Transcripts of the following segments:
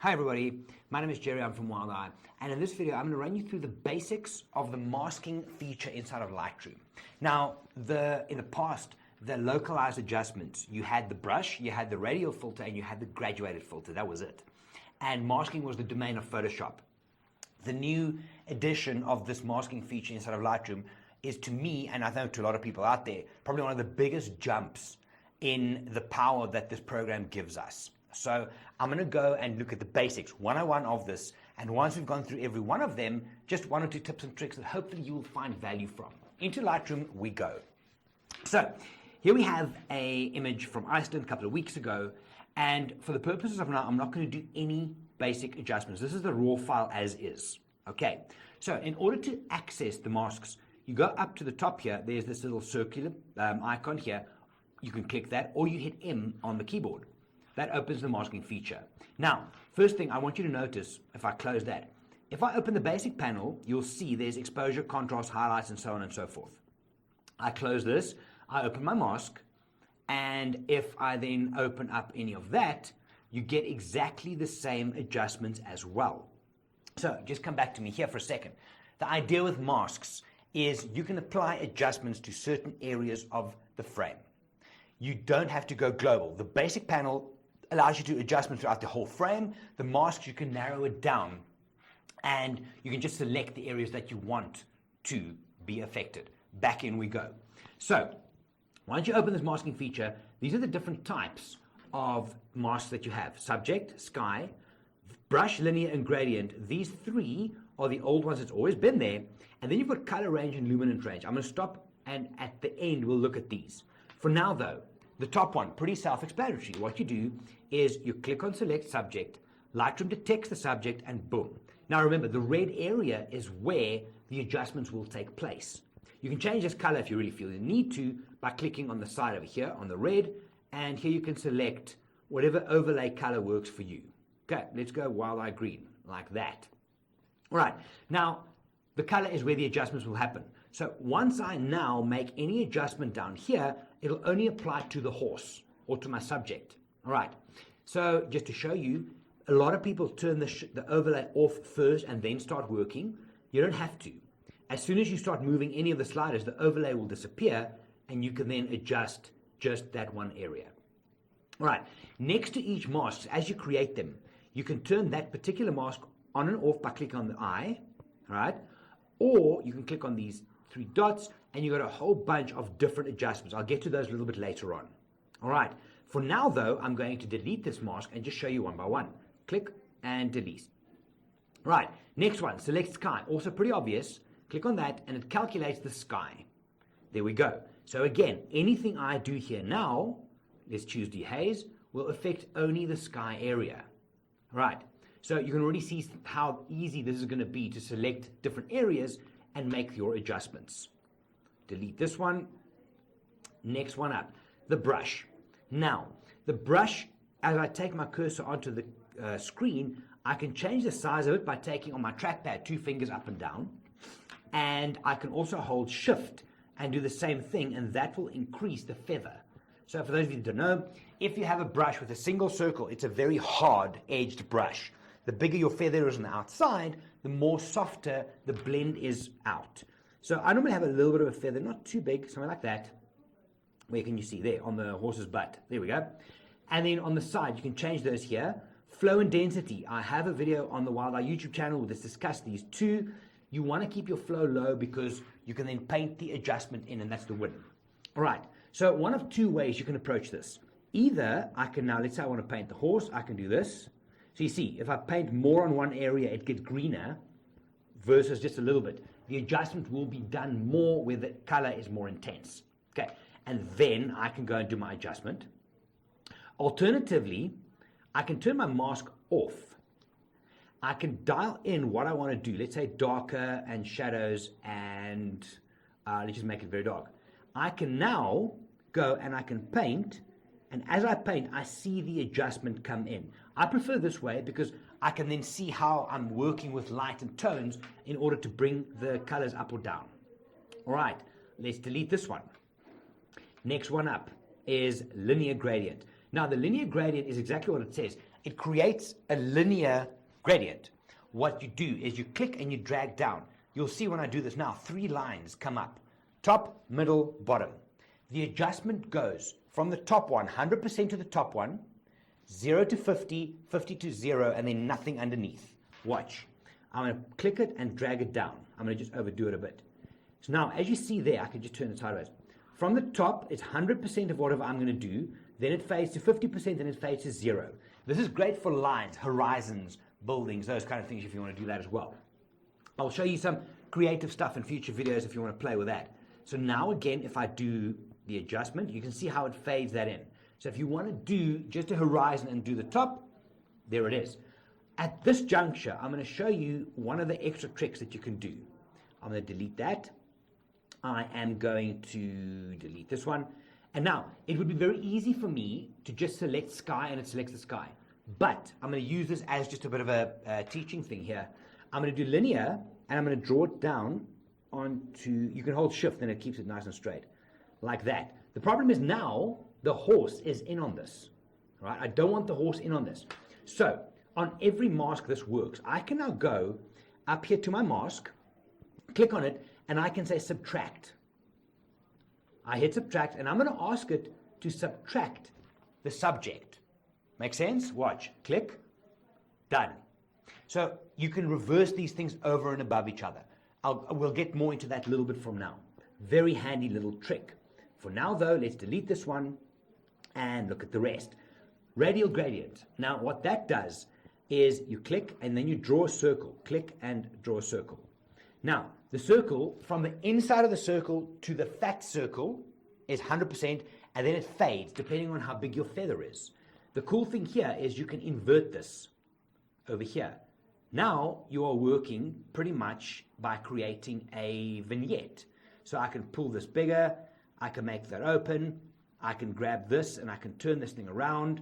Hi everybody, my name is Gerry, I'm from Wild Eye, and in this video I'm going to run you through the basics of the masking feature inside of Lightroom. Now, in the past, the localized adjustments, you had the brush, you had the radial filter, and you had the graduated filter, that was it. And masking was the domain of Photoshop. The new edition of this masking feature inside of Lightroom is, to me, and I know to a lot of people out there, probably one of the biggest jumps in the power that this program gives us. So I'm going to go and look at the basics 101 of this, and once we've gone through every one of them, just one or two tips and tricks that hopefully you'll find value from. Into Lightroom we go. So here we have a image from Iceland a couple of weeks ago, and for the purposes of now, I'm not going to do any basic adjustments. This is the raw file as is. Okay, so in order to access the masks, you go up to the top here, there's this little circular icon here. You can click that, or you hit M on the keyboard. That opens the masking feature. Now, first thing I want you to notice, if I close that, if I open the basic panel, you'll see there's exposure, contrast, highlights, and so on and so forth. I close this, I open my mask, and if I then open up any of that, you get exactly the same adjustments as well. So just come back to me here for a second. The idea with masks is you can apply adjustments to certain areas of the frame. You don't have to go global. The basic panel allows you to adjustment throughout the whole frame. The masks, you can narrow it down, and you can just select the areas that you want to be affected. Back in we go. So once you open this masking feature, these are the different types of masks that you have. Subject, sky, brush, linear, and gradient. These three are the old ones that's always been there. And then you've got color range and luminance range. I'm going to stop, and at the end we'll look at these. For now though, the top one, pretty self-explanatory. What you do is you click on select subject, Lightroom detects the subject, and boom. Now remember, the red area is where the adjustments will take place. You can change this color if you really feel you need to by clicking on the side over here on the red, and here you can select whatever overlay color works for you. Okay, let's go Wild Eye Green, like that. All right, now the color is where the adjustments will happen. So once I now make any adjustment down here, it'll only apply to the horse or to my subject. All right, so just to show you, a lot of people turn the overlay off first and then start working. You don't have to. As soon as you start moving any of the sliders, the overlay will disappear, and you can then adjust just that one area. All right, next to each mask, as you create them, you can turn that particular mask on and off by clicking on the eye, all right? Or you can click on these three dots, and you've got a whole bunch of different adjustments. I'll get to those a little bit later on. All right, for now though, I'm going to delete this mask and just show you one by one. Click and delete. Right, next one, select sky. Also pretty obvious. Click on that and it calculates the sky. There we go. So again, anything I do here now, let's choose dehaze, will affect only the sky area. Right, so you can already see how easy this is going to be to select different areas and make your adjustments. Delete this one. Next one up, the brush. Now, the brush, as I take my cursor onto the screen, I can change the size of it by taking on my trackpad 2 fingers up and down. And I can also hold shift and do the same thing, and that will increase the feather. So for those of you that don't know, if you have a brush with a single circle, it's a very hard edged brush. The bigger your feather is on the outside, the more softer the blend is out. So I normally have a little bit of a feather, not too big, something like that. Where can you see? There, on the horse's butt. There we go. And then on the side, you can change those here. Flow and density. I have a video on the Wild Eye YouTube channel that's discussed these two. You want to keep your flow low because you can then paint the adjustment in, and that's the win. All right. So one of two ways you can approach this. Either I can now, let's say I want to paint the horse, I can do this. So you see, if I paint more on one area, it gets greener versus just a little bit. The adjustment will be done more where the color is more intense. Okay, and then I can go and do my adjustment. Alternatively, I can turn my mask off. I can dial in what I want to do. Let's say darker and shadows, and let's just make it very dark. I can now go and I can paint, and as I paint, I see the adjustment come in. I prefer this way because I can then see how I'm working with light and tones in order to bring the colors up or down. All right, let's delete this one. Next one up is linear gradient. Now, the linear gradient is exactly what it says. it creates a linear gradient. What you do is you click and you drag down. You'll see when I do this now, 3 lines come up. Top, middle, bottom. The adjustment goes from the top one, 100% to the top one, 0 to 50, 50 to 0, and then nothing underneath. Watch. I'm going to click it and drag it down. I'm going to just overdo it a bit. So now, as you see there, I can just turn it sideways. From the top, it's 100% of whatever I'm going to do. Then it fades to 50%, then it fades to 0. This is great for lines, horizons, buildings, those kind of things if you want to do that as well. I'll show you some creative stuff in future videos if you want to play with that. So now again, if I do the adjustment, you can see how it fades that in. So if you want to do just a horizon and do the top, there it is. At this juncture, I'm going to show you one of the extra tricks that you can do. I'm going to delete that. I am going to delete this one. And now, it would be very easy for me to just select sky and it selects the sky. But I'm going to use this as just a bit of a teaching thing here. I'm going to do linear and I'm going to draw it down onto, you can hold shift and it keeps it nice and straight. Like that. The problem is now the horse is in on this. Right? I don't want the horse in on this. So on every mask this works. I can now go up here to my mask, click on it, and I can say subtract. I hit subtract and I'm going to ask it to subtract the subject. Make sense? Watch. Click. Done. So you can reverse these things over and above each other. We'll get more into that a little bit from now. Very handy little trick. For now though, let's delete this one and look at the rest. Radial gradient. Now what that does is you click and then you draw a circle. Click and draw a circle. Now the circle, from the inside of the circle to the fat circle is 100% and then it fades depending on how big your feather is. The cool thing here is you can invert this over here. Now you are working pretty much by creating a vignette. So I can pull this bigger, I can make that open, I can grab this and I can turn this thing around,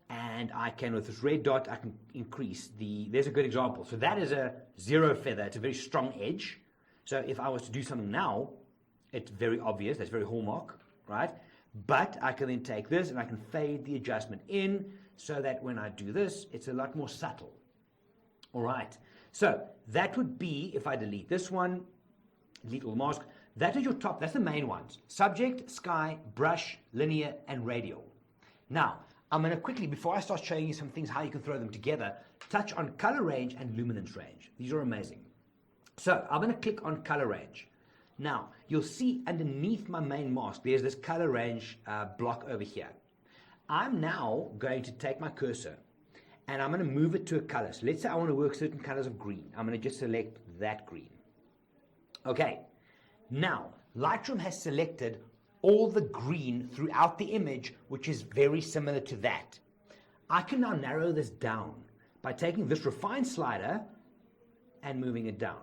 and I can, with this red dot, I can increase there's a good example. So that is a 0 feather, it's a very strong edge. So if I was to do something now, it's very obvious, that's very hallmark, right? But I can then take this and I can fade the adjustment in so that when I do this, it's a lot more subtle. All right, so that would be, if I delete this one, delete all the mask, that is your top, that's the main ones. Subject, sky, brush, linear, and radial. Now, I'm going to quickly, before I start showing you some things, how you can throw them together, touch on color range and luminance range. These are amazing. So I'm going to click on color range. Now, you'll see underneath my main mask, there's this color range block over here. I'm now going to take my cursor and I'm going to move it to a color. So let's say I want to work certain colors of green. I'm going to just select that green. Okay. Now, Lightroom has selected all the green throughout the image, which is very similar to that. I can now narrow this down by taking this refine slider and moving it down.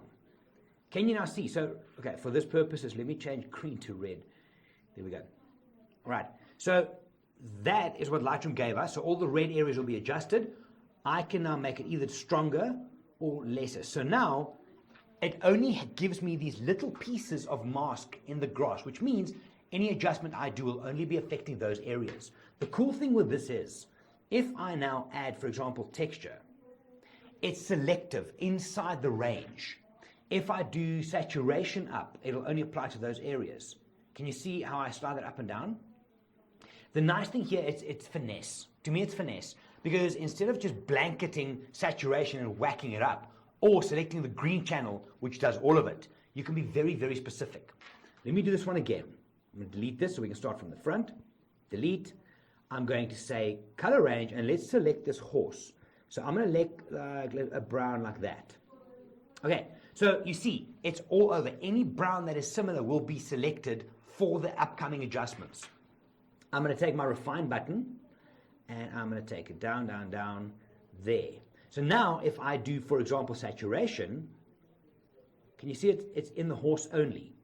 Can you now see? So, okay, for this purposes, let me change green to red. There we go. All right. So that is what Lightroom gave us. So all the red areas will be adjusted. I can now make it either stronger or lesser. So now it only gives me these little pieces of mask in the grass, which means any adjustment I do will only be affecting those areas. The cool thing with this is, if I now add, for example, texture, it's selective inside the range. If I do saturation up, it'll only apply to those areas. Can you see how I slide that up and down? The nice thing here, it's finesse. To me, it's finesse. Because instead of just blanketing saturation and whacking it up, or selecting the green channel, which does all of it, you can be very, very specific. Let me do this one again. I'm going to delete this so we can start from the front. Delete. I'm going to say color range, and let's select this horse. So I'm going to select a brown like that. Okay, so you see, it's all over. Any brown that is similar will be selected for the upcoming adjustments. I'm going to take my refine button, and I'm going to take it down, down, down, there. So now if I do, for example, saturation, can you see it's in the horse only?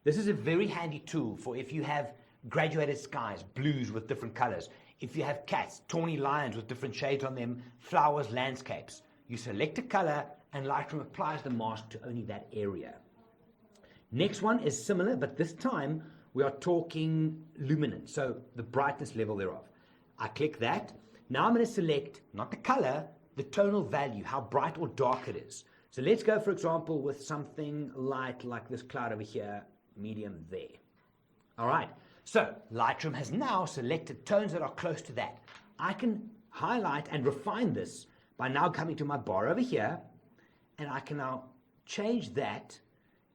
This is a very handy tool for if you have graduated skies, blues with different colors. If you have cats, tawny lions with different shades on them, flowers, landscapes. You select a color and Lightroom applies the mask to only that area. Next one is similar, but this time we are talking luminance, so the brightness level thereof. I click that. Now I'm going to select, not the color, the tonal value, how bright or dark it is. So let's go, for example, with something light like this cloud over here, medium there. All right, so Lightroom has now selected tones that are close to that. I can highlight and refine this by now coming to my bar over here, and I can now change that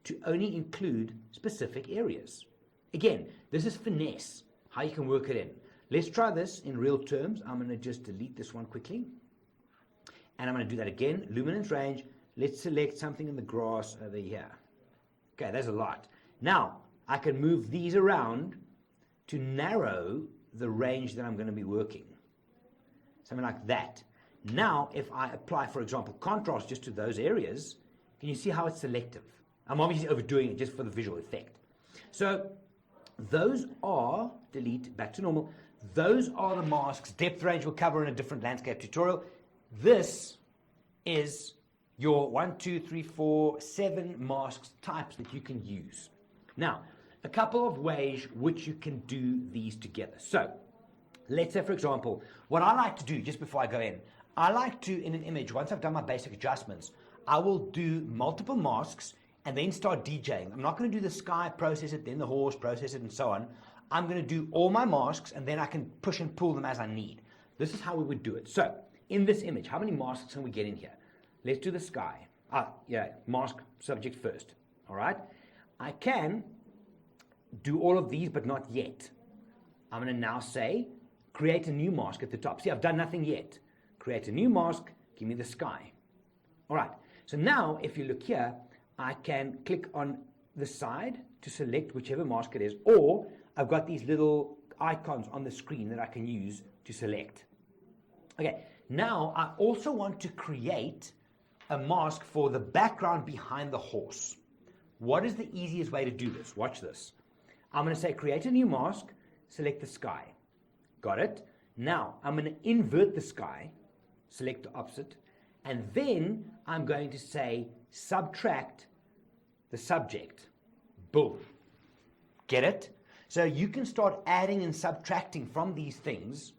to only include specific areas. Again, this is finesse, how you can work it in. Let's try this in real terms. I'm going to just delete this one quickly. And I'm going to do that again. Luminance range. Let's select something in the grass over here. Okay, there's a lot. Now, I can move these around to narrow the range that I'm going to be working. Something like that. Now, if I apply, for example, contrast just to those areas, can you see how it's selective? I'm obviously overdoing it just for the visual effect. So, those are, delete, back to normal, those are the masks. Depth range we'll cover in a different landscape tutorial. This is your 1, 2, 3, 4, 7 masks types that you can use. Now, a couple of ways which you can do these together. So, let's say, for example, what I like to do just before I go in, I like to, in an image, once I've done my basic adjustments, I will do multiple masks and then start DJing. I'm not going to do the sky, process it, then the horse, process it, and so on. I'm going to do all my masks, and then I can push and pull them as I need. This is how we would do it. So, in this image, how many masks can we get in here? Let's do the sky. Mask subject first. All right? I can do all of these, but not yet. I'm going to now say, create a new mask at the top. See, I've done nothing yet. Create a new mask, give me the sky. All right. So now, if you look here, I can click on the side to select whichever mask it is, or I've got these little icons on the screen that I can use to select. Okay, now I also want to create a mask for the background behind the horse. What is the easiest way to do this? Watch this. I'm going to say create a new mask, select the sky. Got it? Now I'm going to invert the sky, select the opposite, and then I'm going to say subtract the subject. Boom. Get it? So you can start adding and subtracting from these things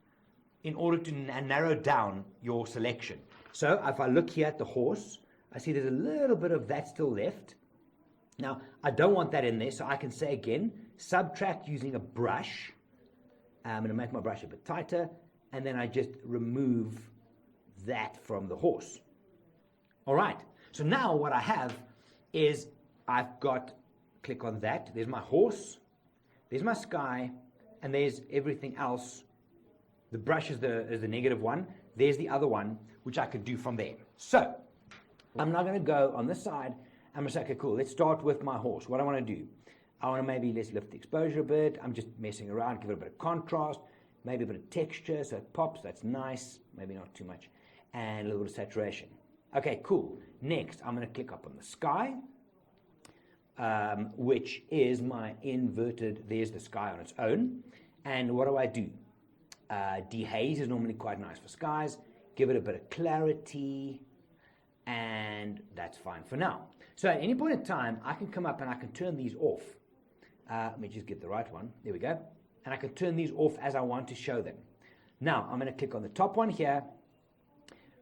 in order to narrow down your selection. So if I look here at the horse, I see there's a little bit of that still left. Now, I don't want that in there, so I can say again, subtract using a brush. I'm going to make my brush a bit tighter, and then I just remove that from the horse. All right, so now what I have is I've got, click on that, there's my horse, there's my sky, and there's everything else. The brush is the negative one, there's the other one, which I could do from there. So, I'm now going to go on this side, I'm going to say, okay, cool, let's start with my horse. What I want to do, I want to maybe, let's lift the exposure a bit, I'm just messing around, give it a bit of contrast, maybe a bit of texture, so it pops, that's nice, maybe not too much, and a little bit of saturation. Okay, cool. Next, I'm going to click up on the sky, which is my inverted, there's the sky on its own. And what do? Dehaze is normally quite nice for skies. Give it a bit of clarity, and that's fine for now. So at any point in time, I can come up and I can turn these off. Let me just get the right one. There we go. And I can turn these off as I want to show them. Now, I'm going to click on the top one here,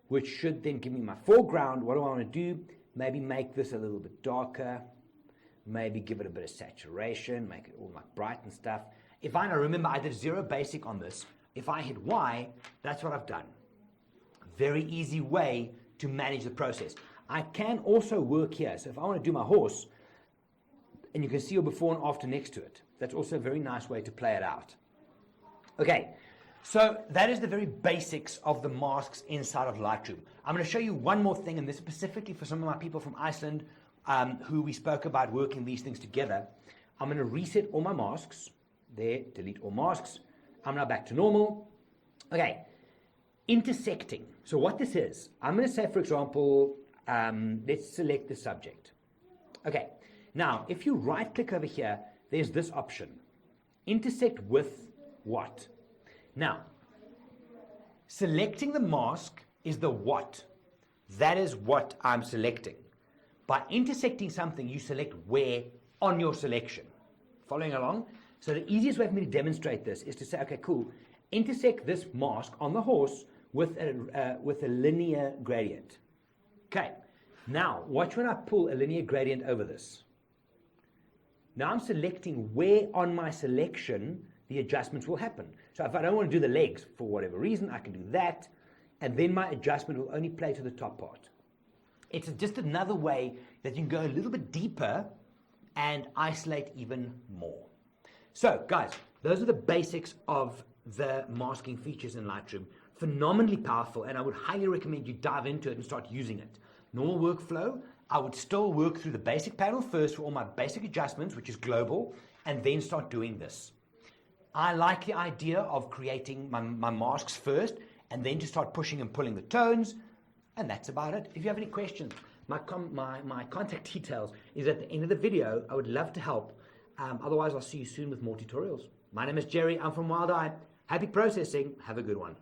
which should then give me my foreground. What do I want to do? Maybe make this a little bit darker. Maybe give it a bit of saturation, make it all like bright and stuff. If I now remember, I did 0 basic on this. If I hit Y, that's what I've done. Very easy way to manage the process. I can also work here. So if I want to do my horse, and you can see your before and after next to it. That's also a very nice way to play it out. Okay, so that is the very basics of the masks inside of Lightroom. I'm going to show you one more thing, and this is specifically for some of my people from Iceland who we spoke about working these things together. I'm going to reset all my masks. There, delete all masks. I'm now back to normal. Okay, intersecting. So what this is, I'm going to say, for example, let's select the subject. Okay, now if you right click over here, there's this option. Intersect with what? Now, selecting the mask is the what. That is what I'm selecting. By intersecting something, you select where on your selection. Following along? So the easiest way for me to demonstrate this is to say, okay, cool. intersect this mask on the horse with a linear gradient. Okay, now watch when I pull a linear gradient over this. Now I'm selecting where on my selection the adjustments will happen. So if I don't want to do the legs for whatever reason, I can do that, and then my adjustment will only play to the top part. It's just another way that you can go a little bit deeper and isolate even more. So guys, those are the basics of the masking features in Lightroom. Phenomenally powerful, and I would highly recommend you dive into it and start using it. Normal workflow, I would still work through the basic panel first for all my basic adjustments, which is global, and then start doing this. I like the idea of creating my masks first, and then to start pushing and pulling the tones, and that's about it. If you have any questions, my contact details is at the end of the video. I would love to help. Otherwise, I'll see you soon with more tutorials. My name is Gerry. I'm from Wild Eye. Happy processing. Have a good one.